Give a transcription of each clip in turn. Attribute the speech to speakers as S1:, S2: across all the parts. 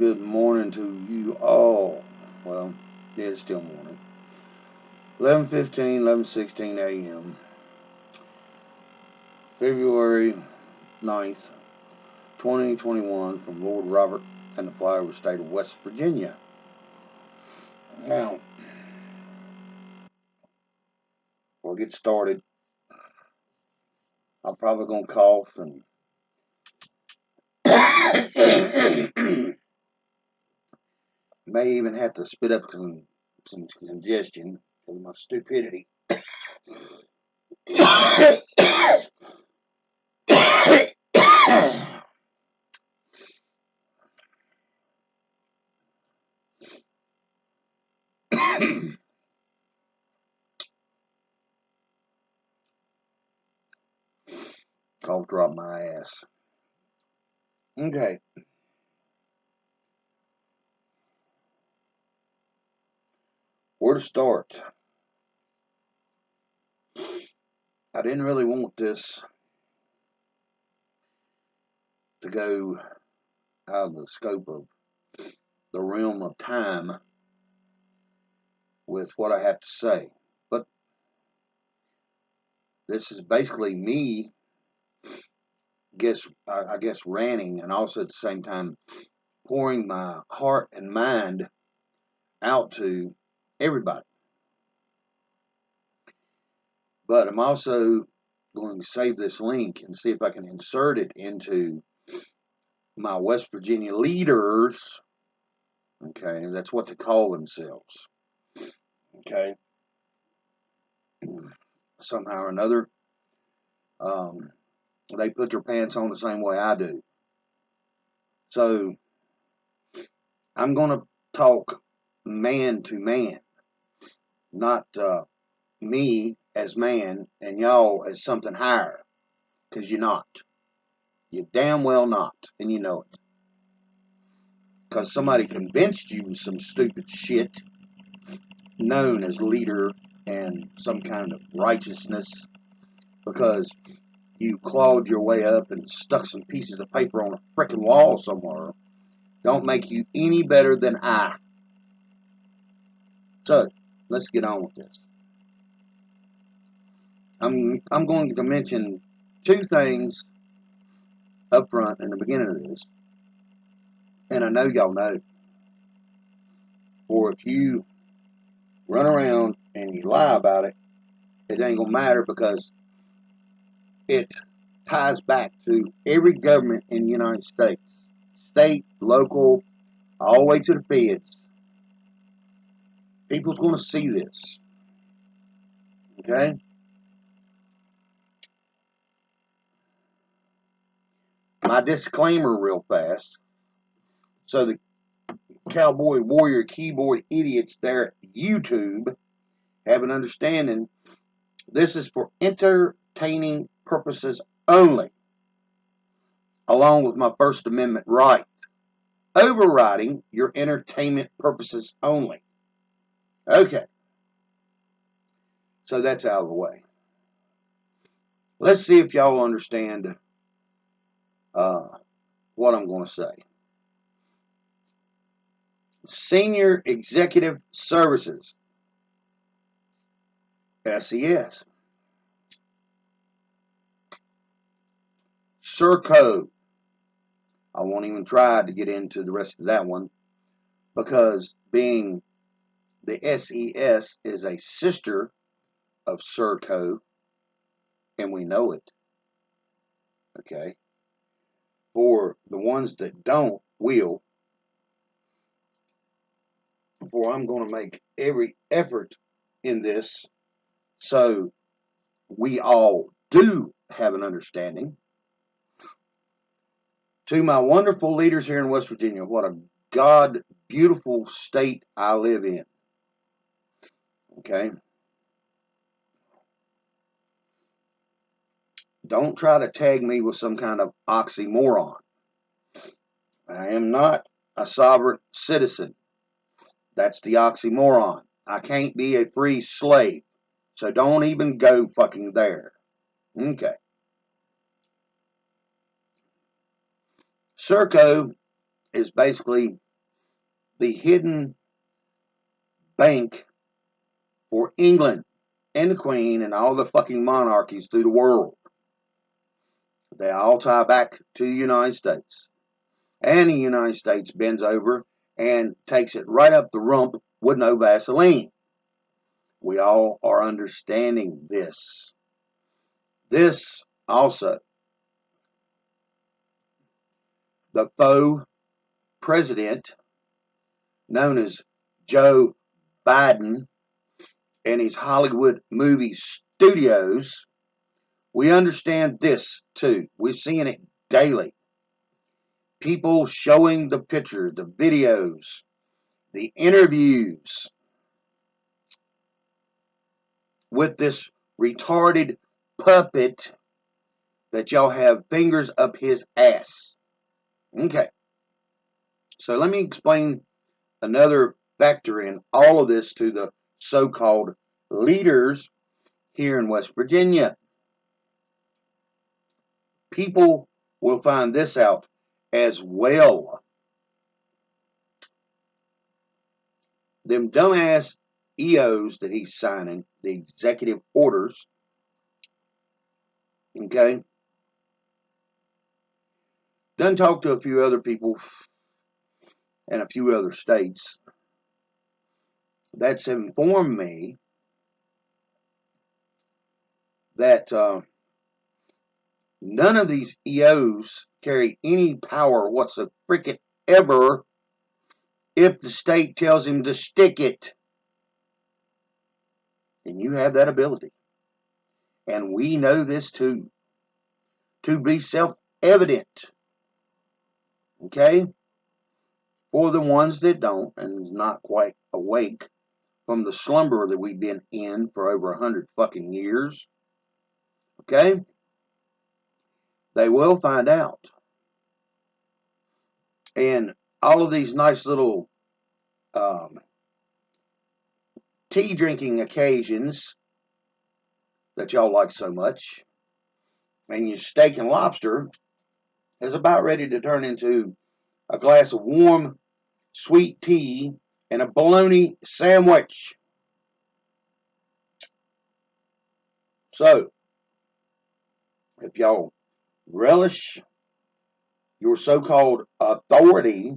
S1: good morning to you all. Well, yeah, it's still morning. 11:15, 11:16 a.m. February 9th, 2021 from Lord Robert and the flyover state of West Virginia. Now, before I get started, I'm probably going to cough and may even have to spit up some congestion because of my stupidity. Cough drop my ass. Okay. Where to start? I didn't really want this to go out of the scope of the realm of time with what I have to say. But this is basically me, I guess, ranting and also at the same time pouring my heart and mind out to everybody. But I'm also going to save this link and see if I can insert it into my West Virginia leaders. Okay, that's what they call themselves. Okay, somehow or another, they put their pants on the same way I do. So I'm going to talk man to man, not me as man and y'all as something higher, because you're not. You're damn well not, and you know it. Because somebody convinced you with some stupid shit known as leader and some kind of righteousness because you clawed your way up and stuck some pieces of paper on a frickin' wall somewhere don't make you any better than I. So, let's get on with this. I'm going to mention two things up front in the beginning of this, and I know y'all know. Or if you run around and you lie about it, it ain't gonna matter because it ties back to every government in the United States, state, local, all the way to the feds. People's gonna see this. Okay? My disclaimer real fast. So the cowboy warrior keyboard idiots there at YouTube have an understanding this is for entertaining purposes only, along with my First Amendment right, overriding your entertainment purposes only. Okay, so that's out of the way. Let's see if y'all understand what I'm going to say. Senior Executive Services, SES. Serco. I won't even try to get into the rest of that one because being the SES is a sister of Serco, and we know it. Okay? For the ones that don't, will. For I'm going to make every effort in this so we all do have an understanding. To my wonderful leaders here in West Virginia, what a God beautiful state I live in. Okay? Don't try to tag me with some kind of oxymoron. I am not a sovereign citizen. That's the oxymoron. I can't be a free slave. So don't even go fucking there. Okay. Serco is basically the hidden bank for England and the Queen and all the fucking monarchies through the world. They all tie back to the United States. And the United States bends over and takes it right up the rump with no Vaseline. We all are understanding this. This also, the faux president known as Joe Biden and his Hollywood movie studios, we understand this too. We're seeing it daily. People showing the pictures, the videos, the interviews with this retarded puppet that y'all have fingers up his ass. Okay. So let me explain another factor in all of this to the so-called leaders here in West Virginia. People will find this out as well. Them dumbass EOs that he's signing, the executive orders, okay? Done talked to a few other people in a few other states that's informed me that none of these EOs carry any power whatsoever if the state tells him to stick it. And you have that ability. And we know this too. To be self-evident. Okay? For the ones that don't and is not quite awake from the slumber that we've been in for over 100 fucking years. Okay? They will find out. And all of these nice little tea drinking occasions that y'all like so much, and your steak and lobster is about ready to turn into a glass of warm, sweet tea and a bologna sandwich. So, if y'all relish your so-called authority,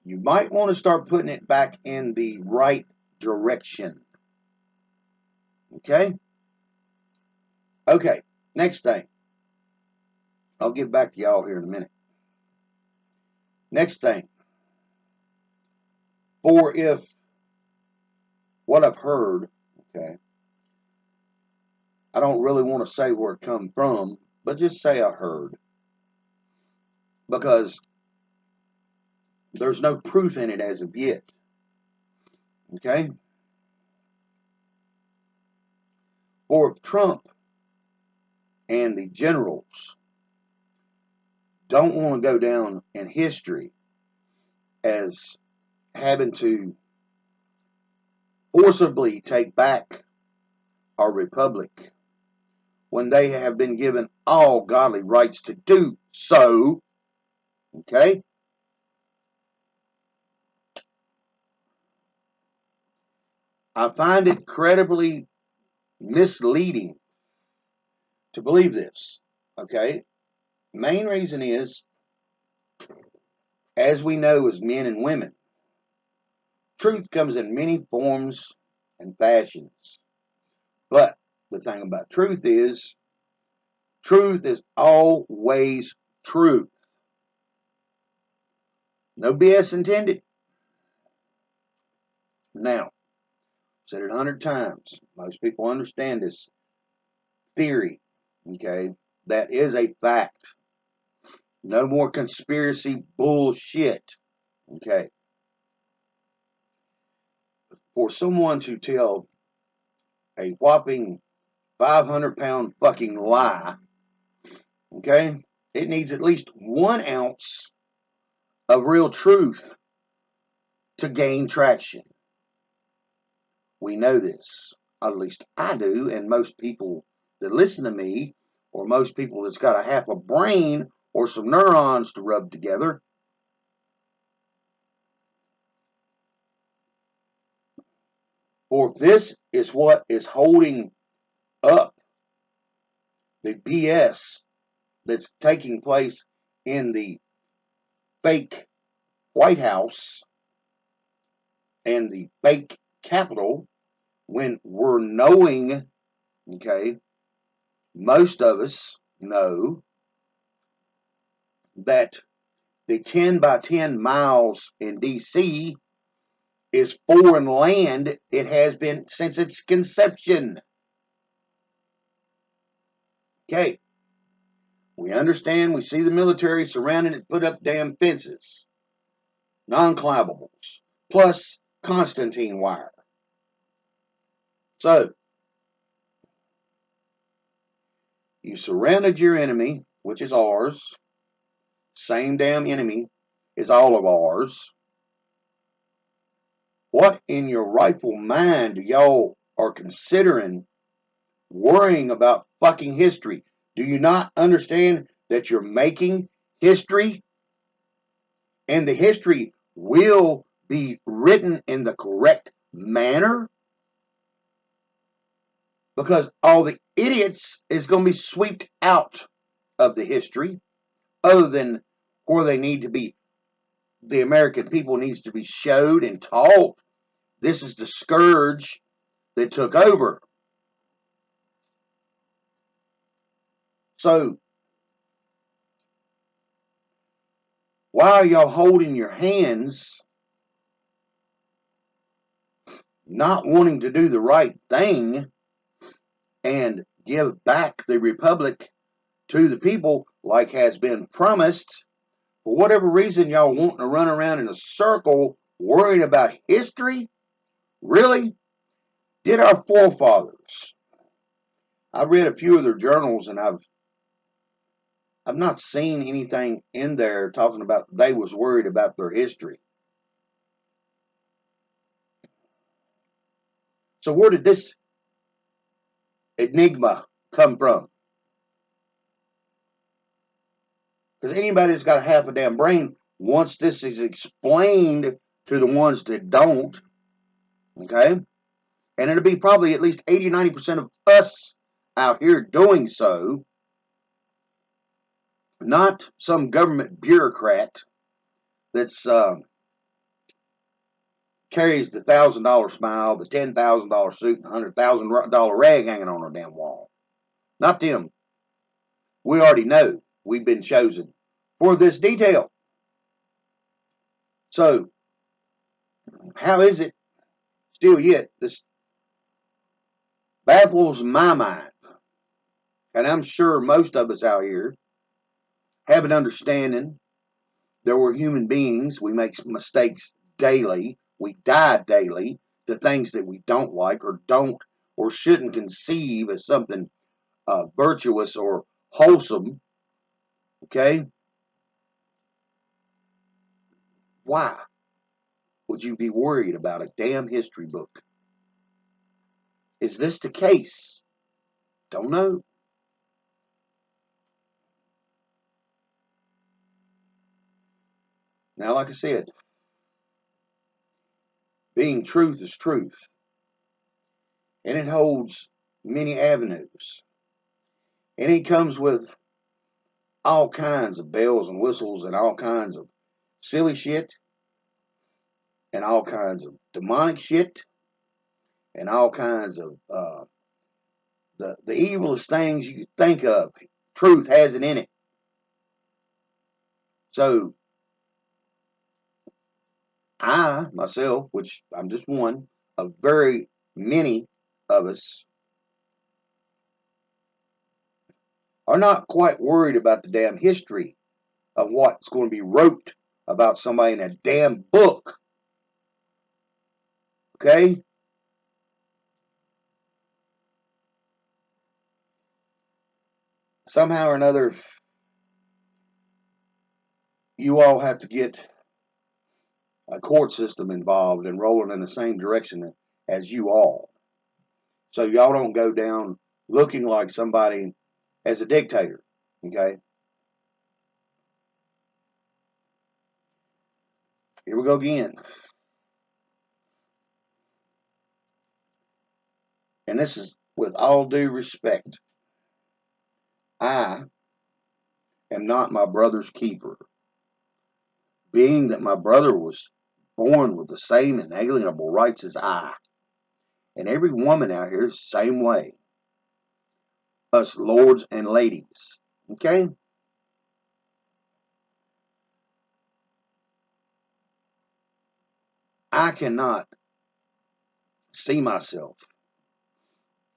S1: you might want to start putting it back in the right direction. Okay? Okay, next thing. I'll get back to y'all here in a minute. Next thing. For if what I've heard, okay, I don't really want to say where it come from, but just say I heard. Because there's no proof in it as of yet. Okay? For if Trump and the generals don't want to go down in history as having to forcibly take back our republic when they have been given all godly rights to do so, okay? I find it incredibly misleading to believe this, okay? Main reason is, as we know as men and women, truth comes in many forms and fashions. But the thing about truth is always truth. No BS intended. Now, I've said it 100 times. Most people understand this theory, okay? That is a fact. No more conspiracy bullshit, okay? For someone to tell a whopping 500-pound fucking lie, okay? It needs at least 1 ounce of real truth to gain traction. We know this. At least I do, and most people that listen to me, or most people that's got a half a brain or some neurons to rub together, or if this is what is holding up the BS that's taking place in the fake White House and the fake Capitol, when we're knowing, okay, most of us know that the 10 by 10 miles in DC is foreign land. It has been since its conception. Okay, we understand, we see the military surrounding it, put up damn fences, non-climbable, plus Constantine wire. So, you surrounded your enemy, which is ours, same damn enemy is all of ours. What in your rightful mind do y'all are considering worrying about fucking history? Do you not understand that you're making history? And the history will be written in the correct manner? Because all the idiots is going to be swept out of the history, other than where they need to be. The American people needs to be showed and taught this is the scourge that took over. So why are y'all holding your hands, not wanting to do the right thing and give back the republic to the people like has been promised? For whatever reason, y'all wanting to run around in a circle worrying about history? Really? Did our forefathers? I've read a few of their journals, and I've not seen anything in there talking about they was worried about their history. So where did this enigma come from? Because anybody that's got a half a damn brain, once this is explained to the ones that don't, okay, and it'll be probably at least 80-90% of us out here doing so, not some government bureaucrat that's carries the $1,000 smile, the $10,000 suit, and $100,000 rag hanging on her damn wall. Not them. We already know we've been chosen for this detail. So, how is it still yet this baffles my mind? And I'm sure most of us out here have an understanding that we're human beings. We make mistakes daily. We die daily to things that we don't like or don't or shouldn't conceive as something virtuous or wholesome. Okay? Why would you be worried about a damn history book? Is this the case? Don't know. Now, like I said, being truth is truth, and it holds many avenues, and it comes with all kinds of bells and whistles and all kinds of silly shit and all kinds of demonic shit and all kinds of the evilest things you could think of. Truth has it in it. So I myself, which I'm just one of very many of us, are not quite worried about the damn history of what's going to be wrote about somebody in a damn book. Okay? Somehow or another, you all have to get a court system involved and rolling in the same direction as you all. So y'all don't go down looking like somebody as a dictator. Okay? Here we go again. and this is with all due respect, I am not my brother's keeper. Being that my brother was born with the same inalienable rights as I, and every woman out here is the same way. Us lords and ladies. Okay? I cannot see myself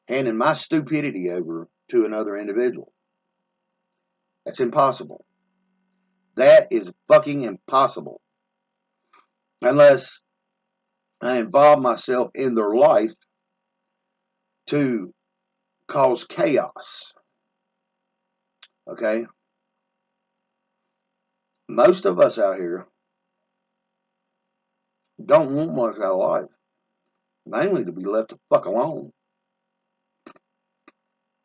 S1: handing my stupidity over to another individual. That's impossible. That is fucking impossible. Unless I involve myself in their life to cause chaos. Okay? Most of us out here don't want much out of life. Mainly to be left the fuck alone.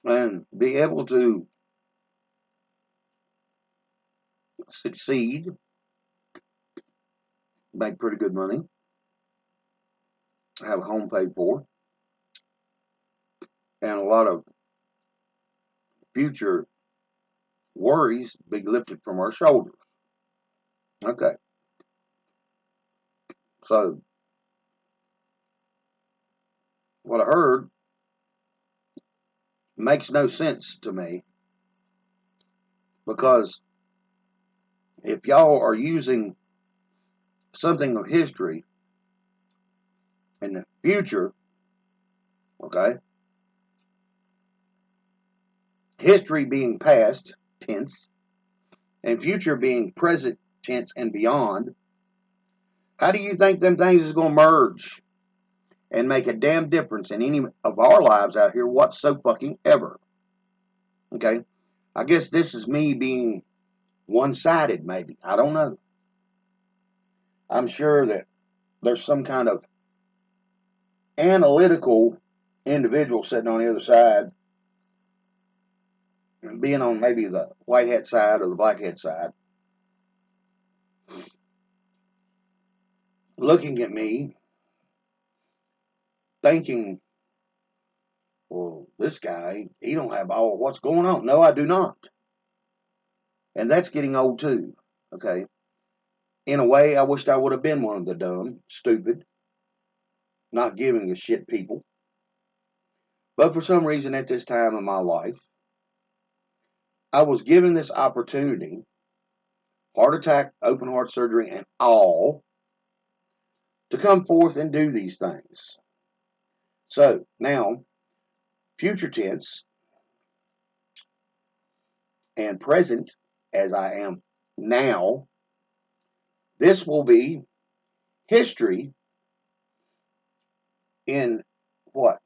S1: And be able to succeed, make pretty good money, have a home paid for, and a lot of future worries be lifted from our shoulders. Okay. So, what I heard makes no sense to me because if y'all are using something of history in the future, okay, history being past tense and future being present tense and beyond, how do you think them things is going to merge and make a damn difference in any of our lives out here whatsoever? Okay, I guess this is me being one-sided, maybe. I don't know. I'm sure that there's some kind of analytical individual sitting on the other side, and being on maybe the white hat side or the black hat side, looking at me, thinking, well, this guy, he don't have all of what's going on. No, I do not. And that's getting old too. Okay. In a way, I wished I would have been one of the dumb, stupid, not giving a shit people. But for some reason at this time of my life, I was given this opportunity, heart attack, open heart surgery, and all, to come forth and do these things. So now, future tense and present as I am now, this will be history in what?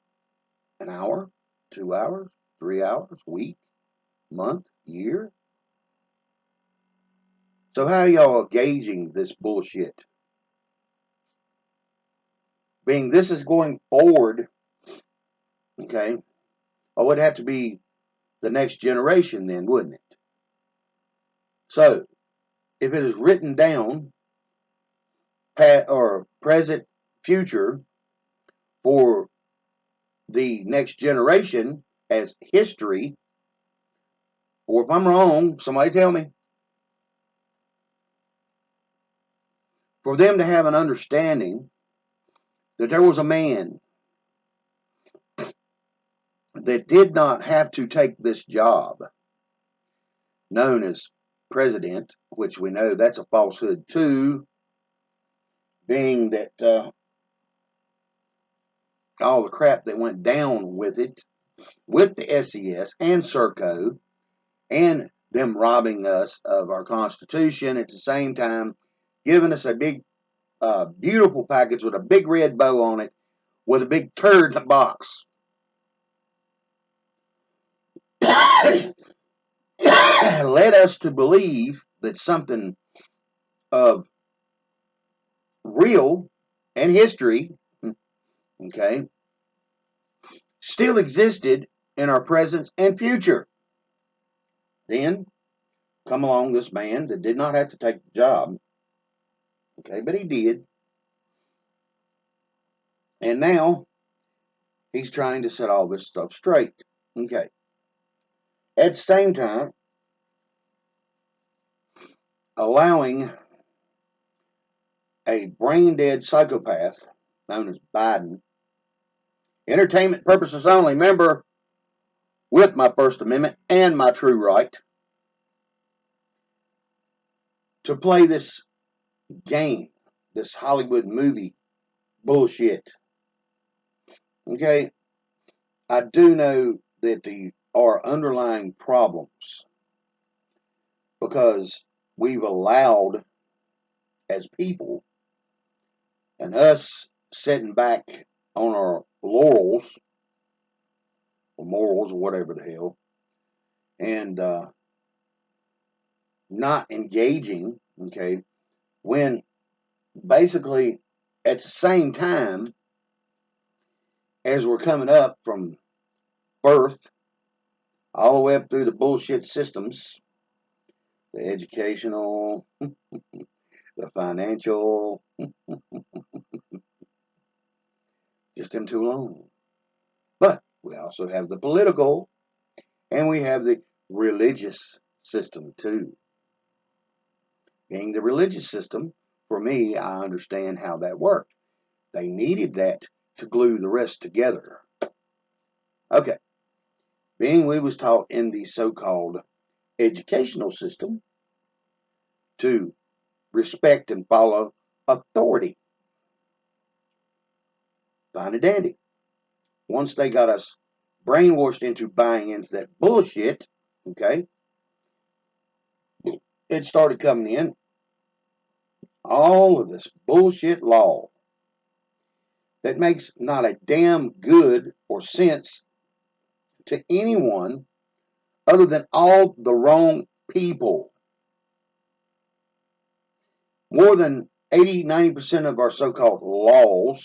S1: An hour? 2 hours? 3 hours? Week? Month? Year? So how are y'all gauging this bullshit? Being this is going forward, okay? Oh, it'd have to be the next generation then, wouldn't it? So, if it is written down, or present, future, for the next generation as history, or if I'm wrong, somebody tell me, for them to have an understanding that there was a man that did not have to take this job known as president, which we know that's a falsehood too, being that all the crap that went down with it, with the SES and Serco, and them robbing us of our Constitution at the same time, giving us a big, beautiful package with a big red bow on it, with a big turd in the box. Led us to believe that something of real and history, okay, still existed in our present and future. Then come along this man that did not have to take the job, okay, but he did. And now He's trying to set all this stuff straight. Okay. At the same time, allowing a brain dead psychopath known as Biden, entertainment purposes only, member with my First Amendment and my true right, to play this game, this Hollywood movie bullshit. Okay, I do know that there are underlying problems because we've allowed, as people, and us sitting back on our laurels, or morals, or whatever the hell, and not engaging, okay, when basically at the same time as we're coming up from birth all the way up through the bullshit systems, the educational, the financial, just them too long. But we also have the political, and we have the religious system too. Being the religious system, for me, I understand how that worked. They needed that to glue the rest together. Okay. Being we was taught in the so-called educational system to respect and follow authority. Fine and dandy. Once they got us brainwashed into buying into that bullshit, okay, it started coming in. All of this bullshit law that makes not a damn good or sense to anyone other than all the wrong people. More than 80-90% of our so-called laws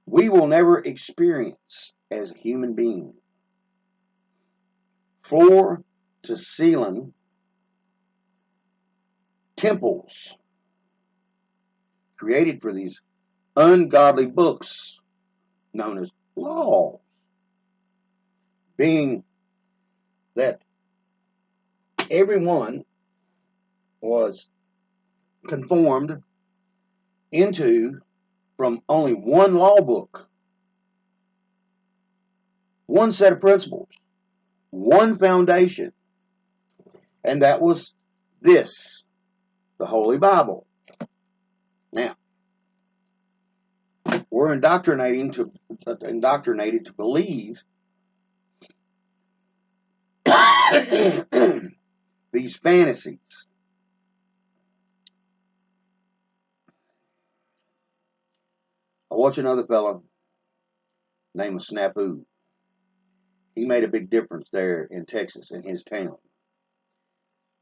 S1: we will never experience as a human being. Floor to ceiling temples created for these ungodly books known as laws, being that everyone was conformed into from only one law book, one set of principles, one foundation, and that was this, the Holy Bible. Now, we're indoctrinated to believe these fantasies. I watch another fellow named Snafu. He made a big difference there in Texas in his town.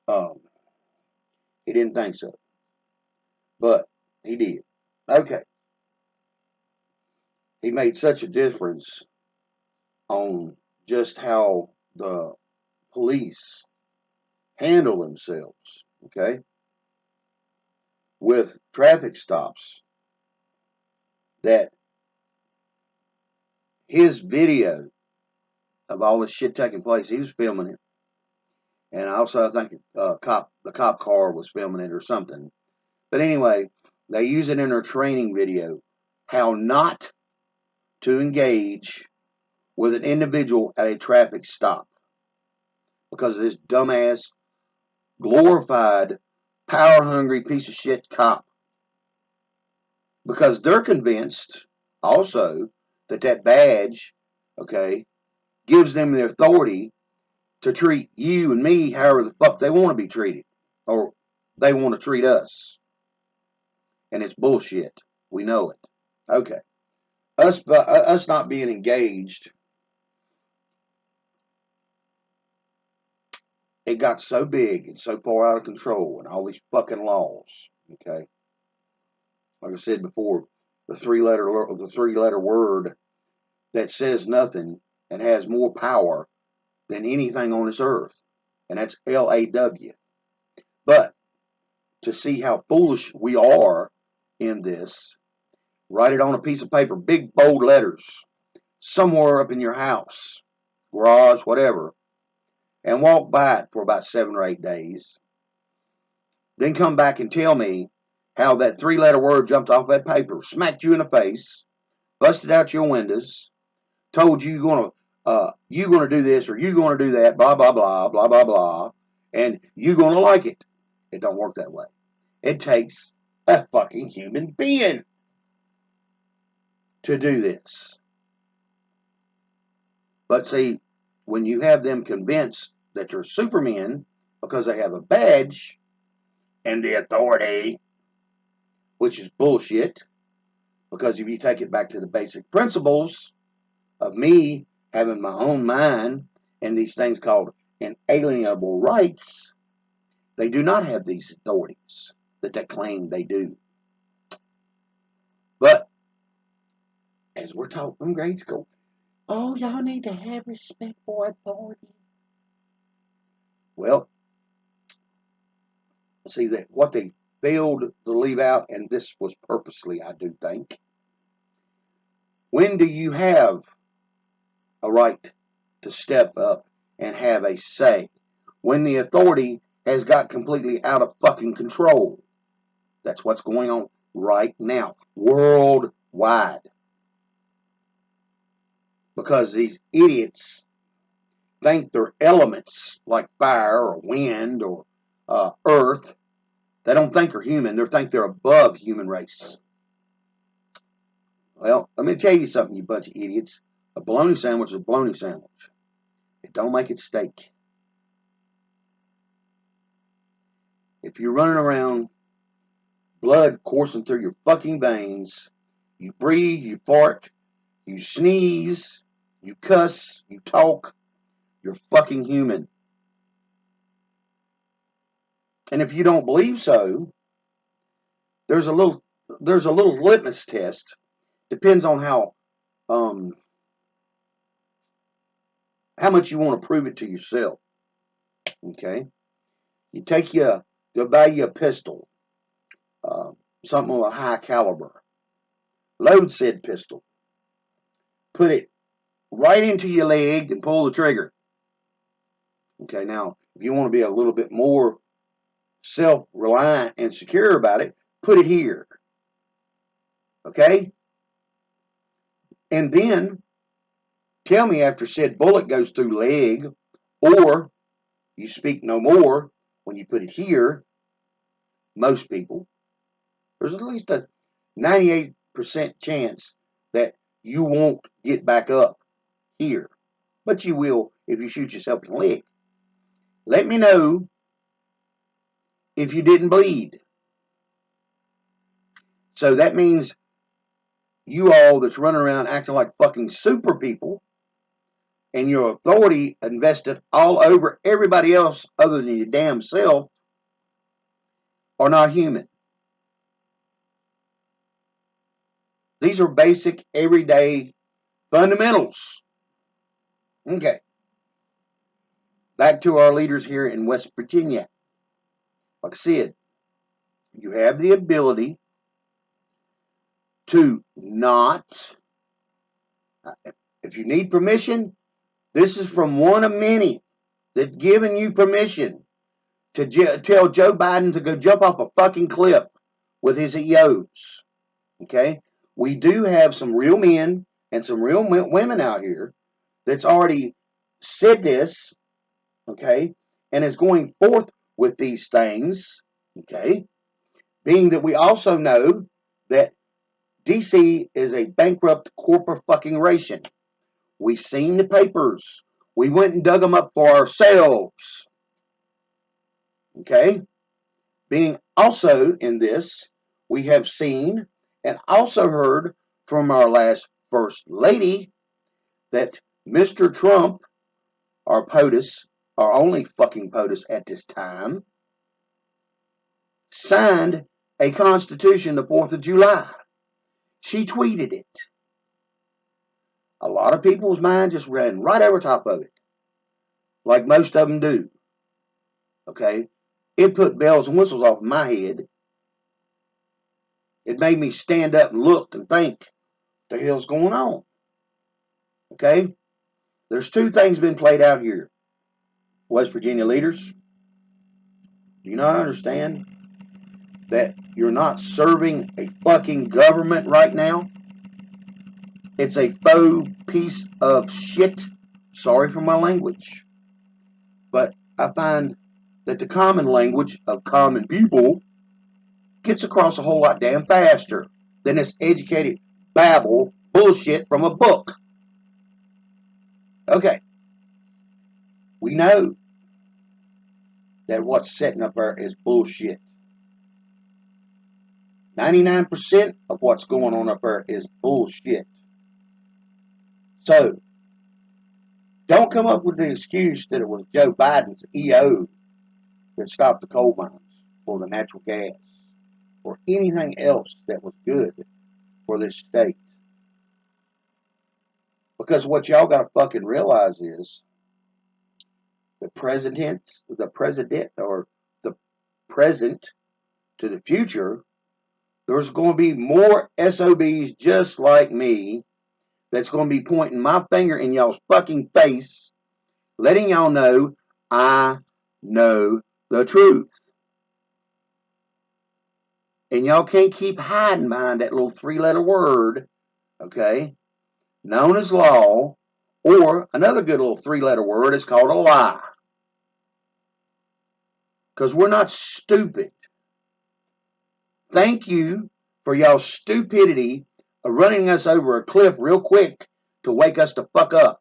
S1: Um, he didn't think so, but he did. Okay, he made such a difference on just how the police handle themselves. Okay, with traffic stops, that his video of all this shit taking place, he was filming it, and also I think the cop car was filming it or something. But anyway, they use it in their training video how not to engage with an individual at a traffic stop because of this dumbass, glorified, power hungry piece of shit cop. Because they're convinced also that that badge, okay, gives them the authority to treat you and me however the fuck they want to be treated, or they want to treat us. And it's bullshit. We know it. Okay. Us not being engaged, it got so big and so far out of control, and all these fucking laws. Okay. Like I said before, the three letter word that says nothing and has more power than anything on this earth, and that's LAW. But to see how foolish we are in this, Write it on a piece of paper, big bold letters, somewhere up in your house, garage, whatever, and walk by it for about 7 or 8 days. Then come back and tell me how that 3-letter word jumped off that paper, smacked you in the face, busted out your windows, told you you're gonna do this or you're gonna do that, blah blah blah blah blah blah, and you're gonna like it. It don't work that way. It takes a fucking human being to do this. But see, when you have them convinced that you're supermen because they have a badge and the authority, which is bullshit, because if you take it back to the basic principles of me having my own mind and these things called inalienable rights, they do not have these authorities that they claim they do. But as we're taught from grade school, oh, y'all need to have respect for authority. Well, see that what they failed to leave out, and this was purposely, I do think. When do you have a right to step up and have a say? When the authority has got completely out of fucking control. That's what's going on right now, worldwide. Because these idiots think they're elements like fire or wind or earth. They don't think they're human. They think they're above human race. Well, let me tell you something, you bunch of idiots. A bologna sandwich is a bologna sandwich. It don't make it steak. If you're running around, blood coursing through your fucking veins, you breathe, you fart, you sneeze, you cuss, you talk, you're fucking human. And if you don't believe so, there's a little litmus test. Depends on how much you want to prove it to yourself. Okay, you go buy you a pistol, something of a high caliber. Load said pistol. Put it right into your leg and pull the trigger. Okay, now if you want to be a little bit more self-reliant and secure about it, put it here. Okay, and then tell me after said bullet goes through leg, or you speak no more when you put it here. Most people, there's at least a 98% chance that you won't get back up here, but you will if you shoot yourself in the leg. Let me know if you didn't bleed. So that means you all that's running around acting like fucking super people and your authority invested all over everybody else other than your damn self are not human. These are basic, everyday fundamentals. Okay. Back to our leaders here in West Virginia. Like I said, you have the ability to not, if you need permission, this is from one of many that given you permission to tell Joe Biden to go jump off a fucking cliff with his EOs. Okay? We do have some real men and some real women out here that's already said this, okay, and is going forth with these things, okay, being that we also know that DC is a bankrupt corporation. We've seen the papers. We went and dug them up for ourselves, okay. Being also in this, we have seen and also heard from our last First Lady that Mr. Trump, our POTUS, our only fucking POTUS at this time, signed a constitution the 4th of July. She tweeted it. A lot of people's mind just ran right over top of it, like most of them do. Okay? It put bells and whistles off my head. It made me stand up and look and think, what the hell's going on? Okay? There's two things been played out here. West Virginia leaders, do you not understand that you're not serving a fucking government right now? It's a faux piece of shit. Sorry for my language. But I find that the common language of common people gets across a whole lot damn faster than this educated babble bullshit from a book. Okay. We know that what's sitting up there is bullshit. 99% of what's going on up there is bullshit. So, don't come up with the excuse that it was Joe Biden's EO that stopped the coal mines or the natural gas or anything else that was good for this state. Because what y'all got to fucking realize is the president or the present to the future, there's going to be more SOBs just like me that's going to be pointing my finger in y'all's fucking face, letting y'all know I know the truth. And y'all can't keep hiding behind that little three-letter word, okay, known as law, or another good little three-letter word is called a lie. Because we're not stupid. Thank you for y'all's stupidity of running us over a cliff real quick to wake us the fuck up.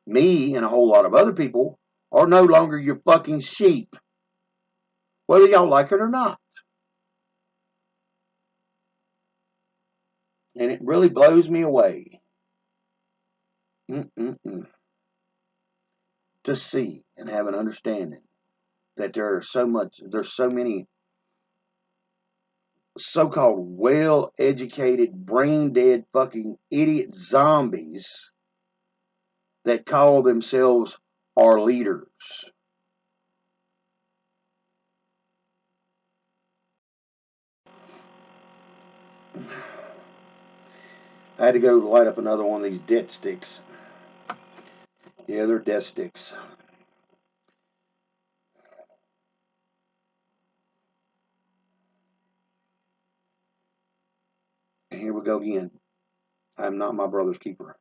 S1: Me and a whole lot of other people are no longer your fucking sheep, whether y'all like it or not. And it really blows me away to see and have an understanding that there's so many so-called well-educated, brain-dead fucking idiot zombies that call themselves our leaders. I had to go light up another one of these death sticks. Yeah, they're death sticks. And here we go again. I am not my brother's keeper.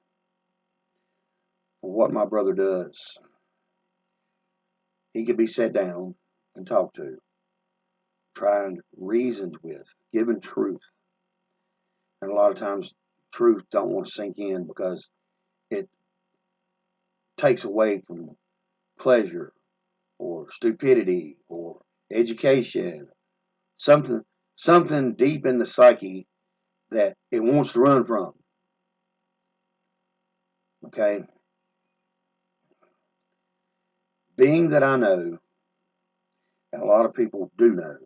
S1: For what my brother does, he could be set down and talked to, trying reasons with, given truth. And a lot of times truth don't want to sink in because it takes away from pleasure or stupidity or education, something deep in the psyche that it wants to run from. Okay? Being that I know, and a lot of people do know,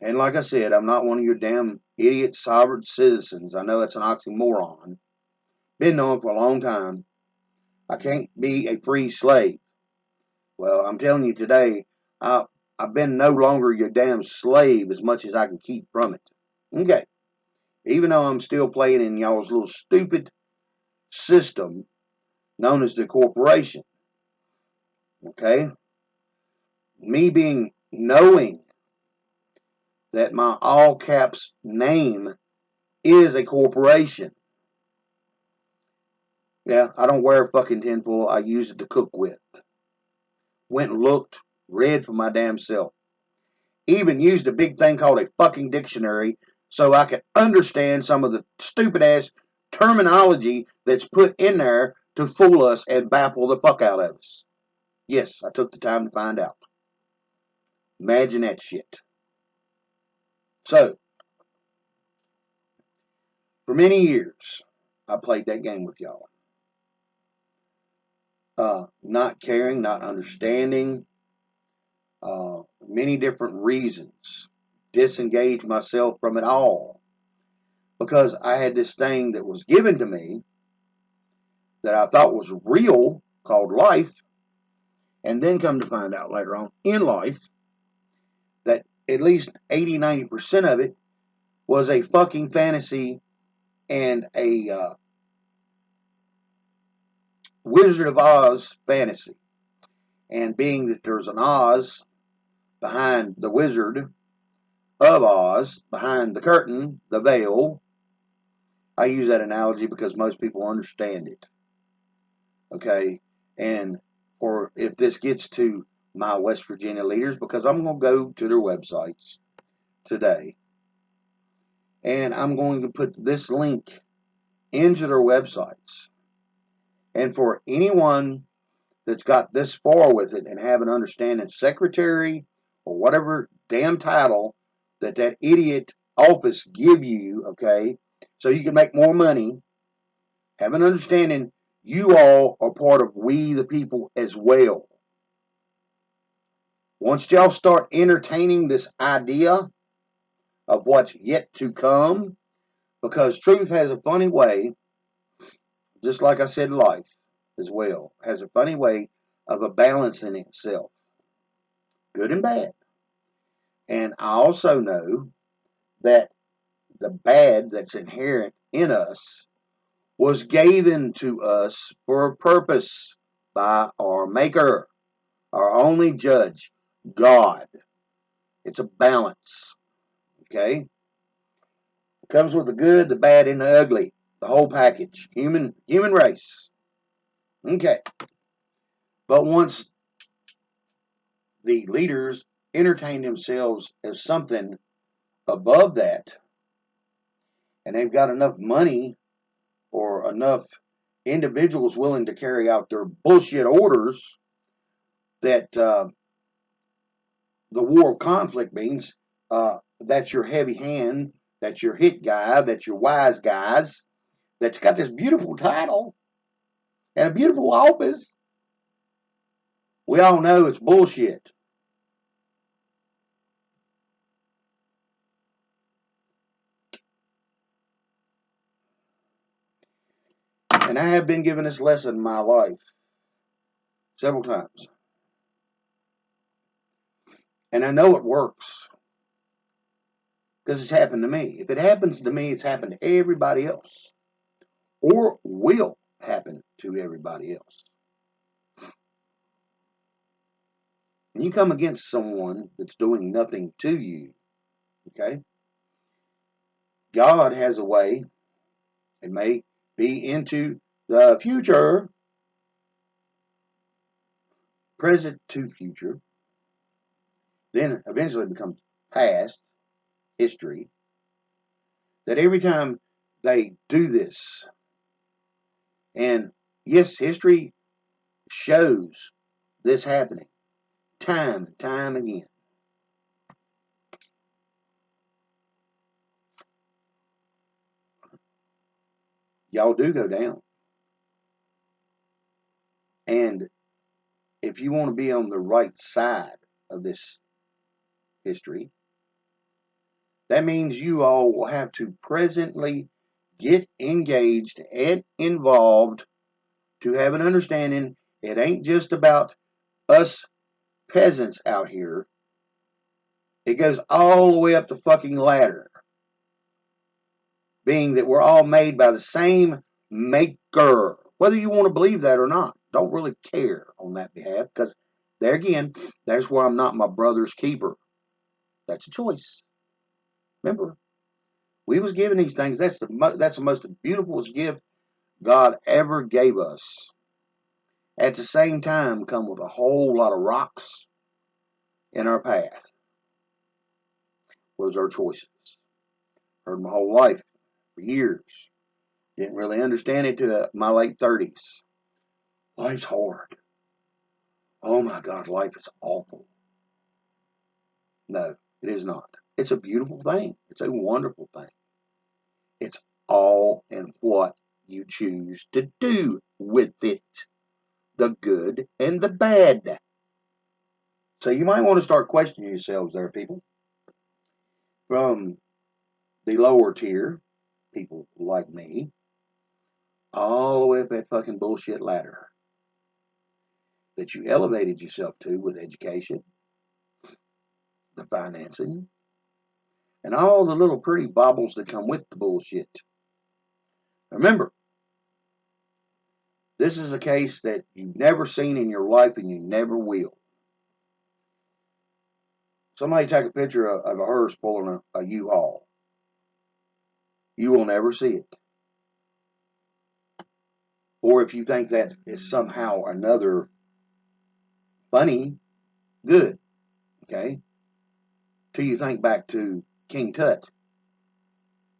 S1: and like I said, I'm not one of your damn idiot sovereign citizens. I know that's an oxymoron. Been knowing for a long time. I can't be a free slave. Well, I'm telling you today, I've been no longer your damn slave as much as I can keep from it. Okay. Even though I'm still playing in y'all's little stupid system known as the corporation. Okay? Me being knowing that my all caps name is a corporation. Yeah, I don't wear a fucking tinfoil. I use it to cook with. Went and looked, read for my damn self. Even used a big thing called a fucking dictionary so I could understand some of the stupid ass terminology that's put in there to fool us and baffle the fuck out of us. Yes, I took the time to find out. Imagine that shit. So, for many years, I played that game with y'all. Not caring, not understanding, many different reasons. Disengage myself from it all. Because I had this thing that was given to me that I thought was real called life. And then come to find out later on in life at least 80, 90% of it was a fucking fantasy and a Wizard of Oz fantasy. And being that there's an Oz behind the Wizard of Oz, behind the curtain, the veil, I use that analogy because most people understand it. Okay? And or if this gets to my West Virginia leaders, because I'm going to go to their websites today, and I'm going to put this link into their websites. And for anyone that's got this far with it and have an understanding, secretary or whatever damn title that idiot office give you, okay, so you can make more money, have an understanding you all are part of we the people as well. Once y'all start entertaining this idea of what's yet to come, because truth has a funny way, just like I said, life as well, has a funny way of a balancing itself, good and bad. And I also know that the bad that's inherent in us was given to us for a purpose by our Maker, our only judge, God. It's a balance, okay? It comes with the good, the bad, and the ugly, the whole package, human race. Okay. But once the leaders entertain themselves as something above that, and they've got enough money or enough individuals willing to carry out their bullshit orders that the war of conflict means, that's your heavy hand, that's your hit guy, that's your wise guys, that's got this beautiful title and a beautiful office. We all know it's bullshit. And I have been given this lesson in my life several times. And I know it works because it's happened to me. If it happens to me, it's happened to everybody else or will happen to everybody else. And you come against someone that's doing nothing to you, okay? God has a way, it may be into the future, present to future, then eventually becomes past history, that every time they do this, and yes, history shows this happening time and time again. Y'all do go down. And if you want to be on the right side of this history, that means you all will have to presently get engaged and involved to have an understanding it ain't just about us peasants out here. It goes all the way up the fucking ladder. Being that we're all made by the same maker. Whether you want to believe that or not, don't really care on that behalf, because there again, there's where I'm not my brother's keeper. That's a choice. Remember, we was given these things. That's the most beautiful gift God ever gave us. At the same time, come with a whole lot of rocks in our path. Was our choices. Heard my whole life for years. Didn't really understand it to my late 30s. Life's hard. Oh my God, life is awful. No, it is not. It's a beautiful thing. It's a wonderful thing. It's all in what you choose to do with it. The good and the bad. So you might want to start questioning yourselves there, people. From the lower tier, people like me, all the way up that fucking bullshit ladder that you elevated yourself to with education, the financing, and all the little pretty baubles that come with the bullshit. Remember, this is a case that you've never seen in your life and you never will. Somebody take a picture of a hearse pulling a U-Haul. You will never see it. Or if you think that is somehow or another funny, good, okay? Till you think back to King Tut.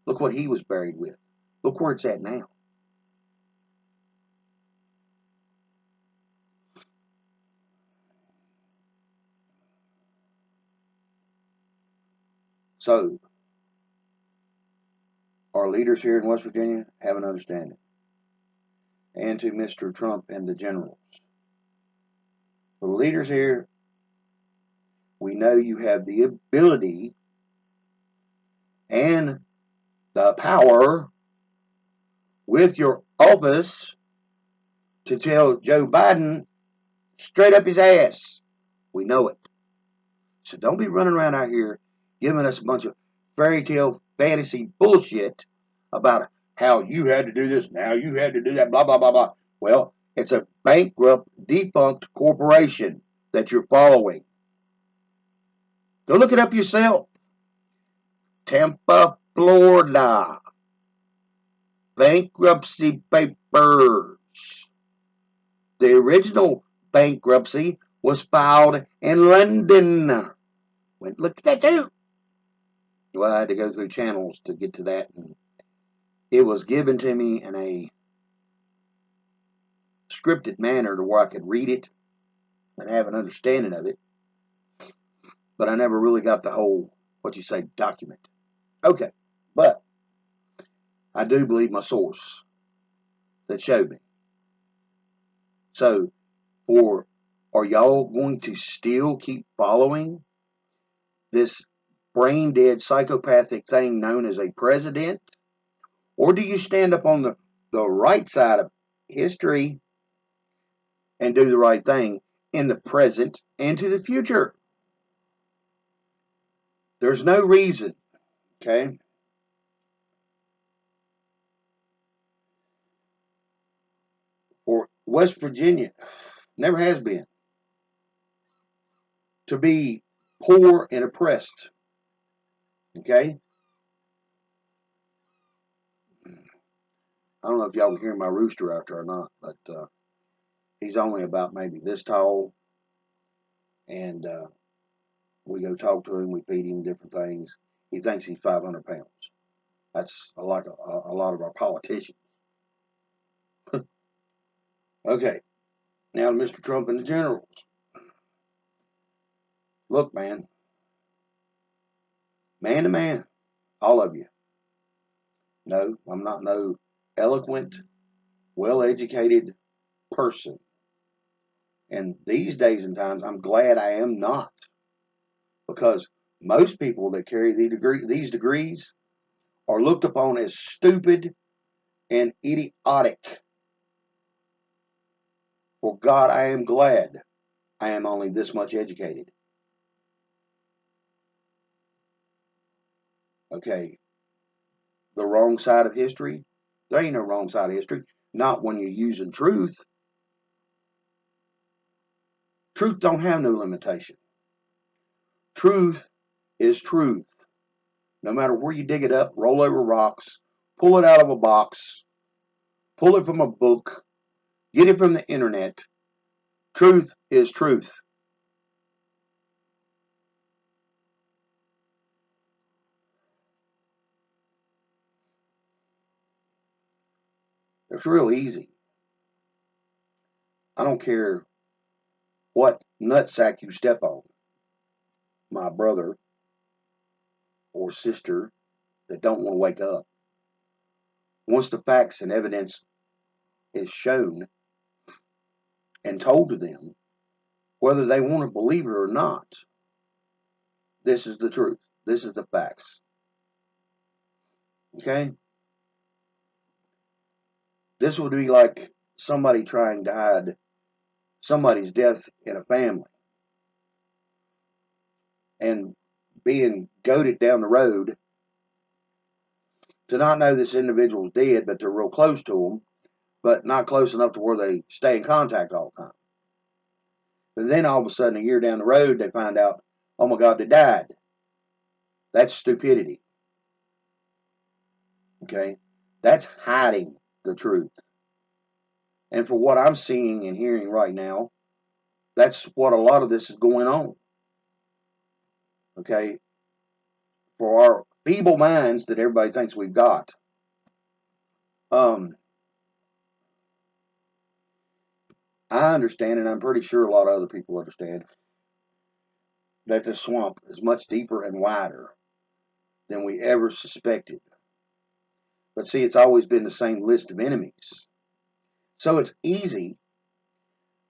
S1: Look what he was buried with. Look where it's at now. So, our leaders here in West Virginia have an understanding. And to Mr. Trump and the generals. For the leaders here, we know you have the ability and the power with your office to tell Joe Biden straight up his ass. We know it. So don't be running around out here giving us a bunch of fairy tale fantasy bullshit about how you had to do this, now you had to do that, blah, blah, blah, blah. Well, it's a bankrupt, defunct corporation that you're following. Go look it up yourself. Tampa, Florida. Bankruptcy papers. The original bankruptcy was filed in London. Went look at that too. Well, I had to go through channels to get to that. And it was given to me in a scripted manner to where I could read it and have an understanding of it. But I never really got the whole, document. Okay, but I do believe my source that showed me. So, are y'all going to still keep following this brain dead psychopathic thing known as a president? Or do you stand up on the right side of history and do the right thing in the present and to the future? There's no reason, okay, for West Virginia, never has been, to be poor and oppressed, okay? I don't know if y'all can hear my rooster out there or not, but he's only about maybe this tall, and we go talk to him, we feed him different things. He thinks he's 500 pounds. That's like a lot of our politicians. Okay, now to Mr. Trump and the generals. Look, man to man, all of you. No, I'm not no eloquent, well-educated person. And these days and times, I'm glad I am not. Because most people that carry these degrees are looked upon as stupid and idiotic. For God, I am glad I am only this much educated. Okay, the wrong side of history? There ain't no wrong side of history. Not when you're using truth. Truth don't have no limitation. Truth is truth. No matter where you dig it up, roll over rocks, pull it out of a box, pull it from a book, get it from the internet. Truth is truth. It's real easy. I don't care what nutsack you step on, my brother or sister that don't want to wake up. Once the facts and evidence is shown and told to them, whether they want to believe it or not, this is the truth. This is the facts. Okay? This would be like somebody trying to hide somebody's death in a family. And being goaded down the road to not know this individual's dead, but they're real close to them, but not close enough to where they stay in contact all the time. But then all of a sudden, a year down the road, they find out, oh my God, they died. That's stupidity. Okay? That's hiding the truth. And for what I'm seeing and hearing right now, that's what a lot of this is going on. Okay? For our feeble minds that everybody thinks we've got. I understand, and I'm pretty sure a lot of other people understand, that the swamp is much deeper and wider than we ever suspected. But see, it's always been the same list of enemies. So it's easy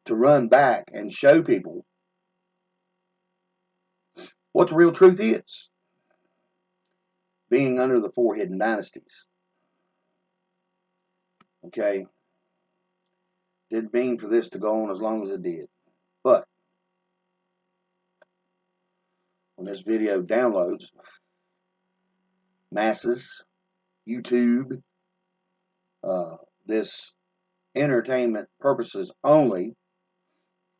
S1: to run back and show people what the real truth is. Being under the four hidden dynasties. Okay? Didn't mean for this to go on as long as it did. But when this video downloads, masses, YouTube, this entertainment purposes only,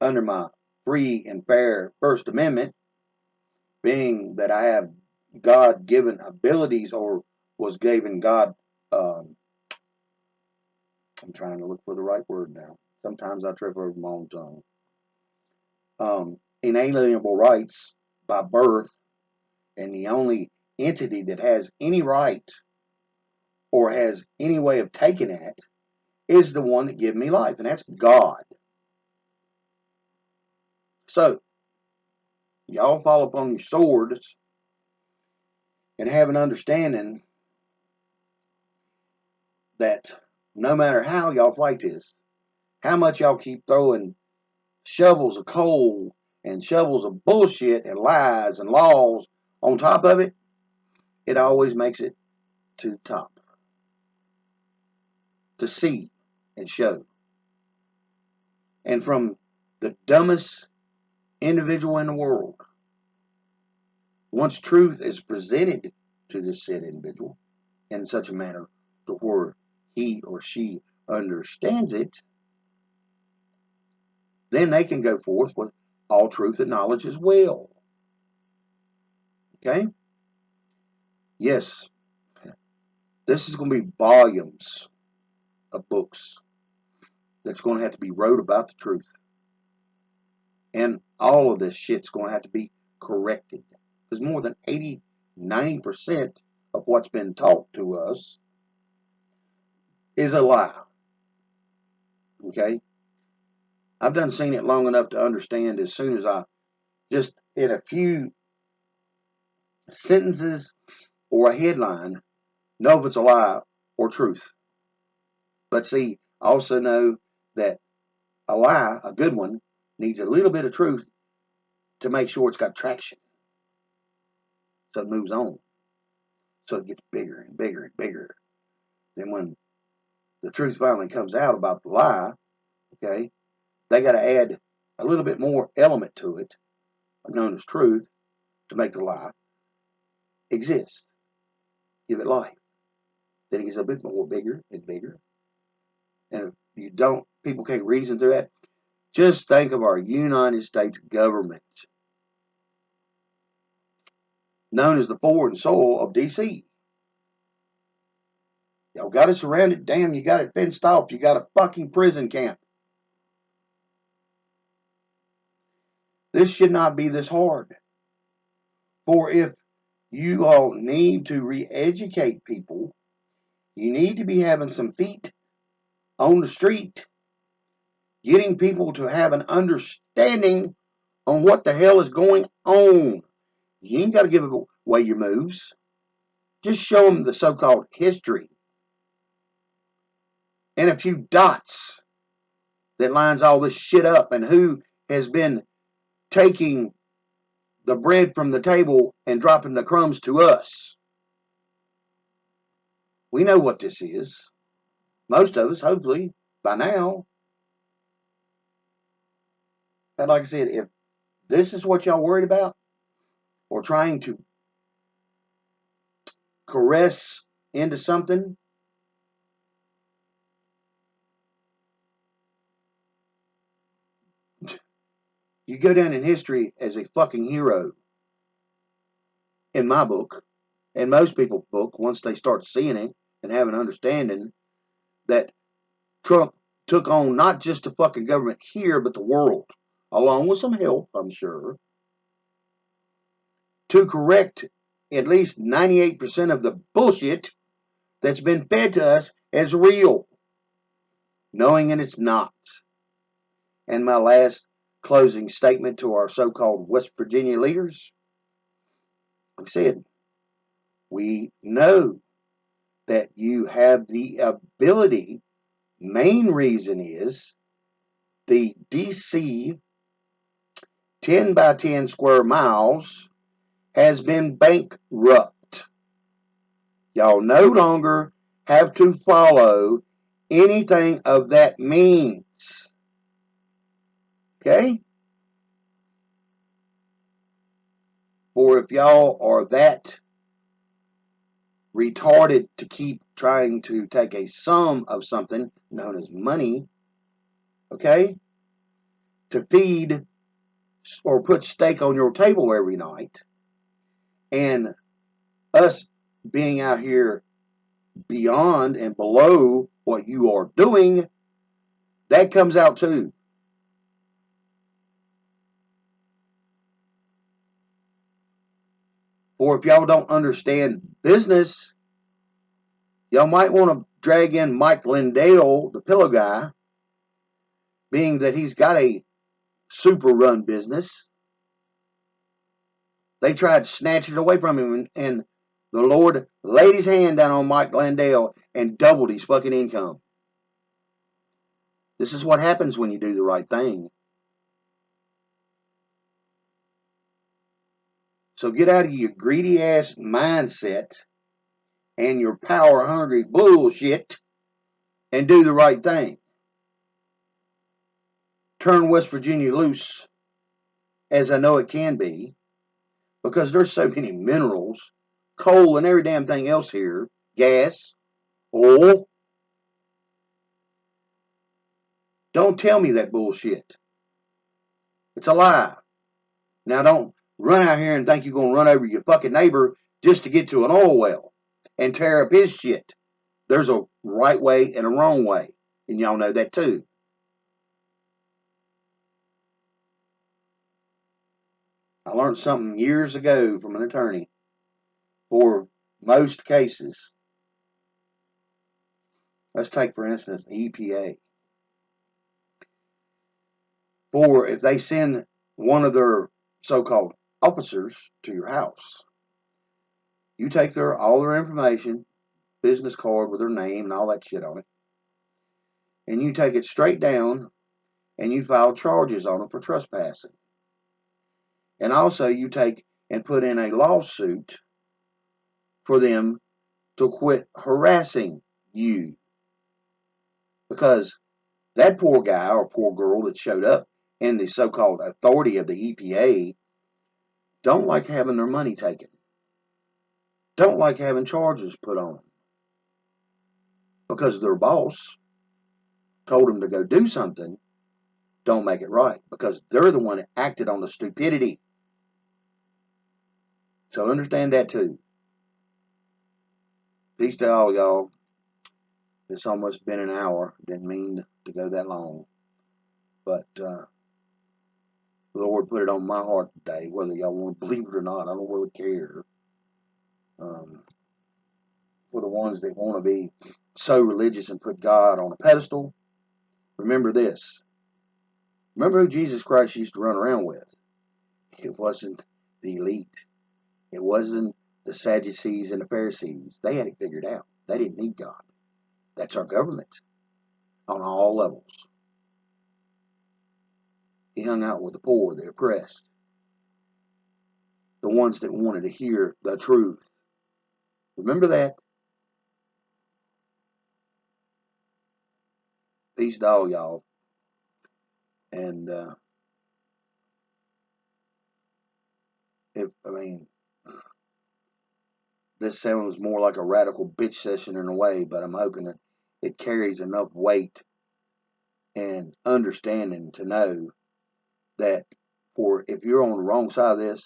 S1: under my free and fair First Amendment, being that I have God-given abilities, or was given God, I'm trying to look for the right word now. Sometimes I trip over my own tongue. Inalienable rights by birth, and the only entity that has any right or has any way of taking it is the one that gave me life, and that's God. So, y'all fall upon your swords and have an understanding that no matter how y'all fight this, how much y'all keep throwing shovels of coal and shovels of bullshit and lies and laws on top of it, it always makes it to the top. To see and show. And from the dumbest individual in the world, once truth is presented to this said individual in such a manner to where he or she understands it, then they can go forth with all truth and knowledge as well. Okay? Yes, this is going to be volumes of books that's going to have to be wrote about the truth. And all of this shit's going to have to be corrected. Because more than 80-90% of what's been taught to us is a lie. Okay? I've done seen it long enough to understand as soon as I just in a few sentences or a headline know if it's a lie or truth. But see, I also know that a lie, a good one, needs a little bit of truth to make sure it's got traction. So it moves on. So it gets bigger and bigger and bigger. Then when the truth finally comes out about the lie, okay, they got to add a little bit more element to it, known as truth, to make the lie exist. Give it life. Then it gets a bit more bigger and bigger. And if you don't, people can't reason through that. Just think of our United States government, known as the foreign soil of D.C. Y'all got it surrounded. Damn, you got it fenced off. You got a fucking prison camp. This should not be this hard. For if you all need to re-educate people, you need to be having some feet on the street, getting people to have an understanding on what the hell is going on. You ain't got to give away your moves. Just show them the so-called history and a few dots that lines all this shit up, and who has been taking the bread from the table and dropping the crumbs to us. We know what this is. Most of us, hopefully, by now. But like I said, if this is what y'all worried about, or trying to caress into something, you go down in history as a fucking hero in my book, and most people's book, once they start seeing it and have an understanding that Trump took on not just the fucking government here, but the world, along with some help, I'm sure, to correct at least 98% of the bullshit that's been fed to us as real, knowing that it's not. And my last closing statement to our so-called West Virginia leaders, like I said, we know that you have the ability. Main reason is the DC 10 by 10 square miles has been bankrupt. Y'all no longer have to follow anything of that means. Okay? For if y'all are that retarded to keep trying to take a sum of something known as money, okay, to feed or put steak on your table every night, and us being out here beyond and below what you are doing, that comes out too. Or if y'all don't understand business, y'all might want to drag in Mike Lindell, the pillow guy, being that he's got a super run business. They tried to snatch it away from him, and the Lord laid his hand down on Mike Lindell and doubled his fucking income. This is what happens when you do the right thing. So get out of your greedy ass mindset and your power hungry bullshit and do the right thing. Turn West Virginia loose as I know it can be, because there's so many minerals, coal, and every damn thing else here, gas, oil. Don't tell me that bullshit. It's a lie. Now don't run out here and think you're going to run over your fucking neighbor just to get to an oil well and tear up his shit. There's a right way and a wrong way, and y'all know that too. I learned something years ago from an attorney. For most cases, let's take for instance EPA. For if they send one of their so-called officers to your house, you take all their information, business card with their name and all that shit on it, and you take it straight down and you file charges on them for trespassing. And also you take and put in a lawsuit for them to quit harassing you. Because that poor guy or poor girl that showed up in the so-called authority of the EPA don't like having their money taken. Don't like having charges put on them. Because their boss told them to go do something, don't make it right. Because they're the one that acted on the stupidity. So understand that too. Peace to all y'all. It's almost been an hour. Didn't mean to go that long. But the Lord put it on my heart today, whether y'all want to believe it or not. I don't really care. For the ones that want to be so religious and put God on a pedestal, remember this. Remember who Jesus Christ used to run around with. It wasn't the elite. It wasn't the Sadducees and the Pharisees. They had it figured out. They didn't need God. That's our government on all levels. He hung out with the poor, the oppressed, the ones that wanted to hear the truth. Remember that. Peace to all y'all. And mean, this sounds more like a radical bitch session in a way, but I'm hoping that it carries enough weight and understanding to know that if you're on the wrong side of this,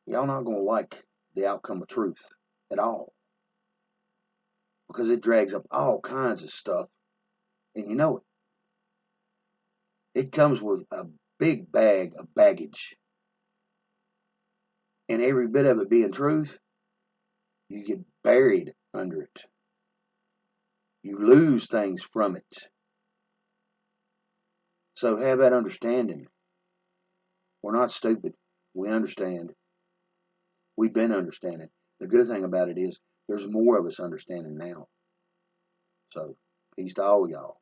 S1: y'all not going to like the outcome of truth at all. Because it drags up all kinds of stuff, and you know it. It comes with a big bag of baggage. And every bit of it being truth, you get buried under it. You lose things from it. So have that understanding. We're not stupid. We understand. We've been understanding. The good thing about it is there's more of us understanding now. So peace to all y'all.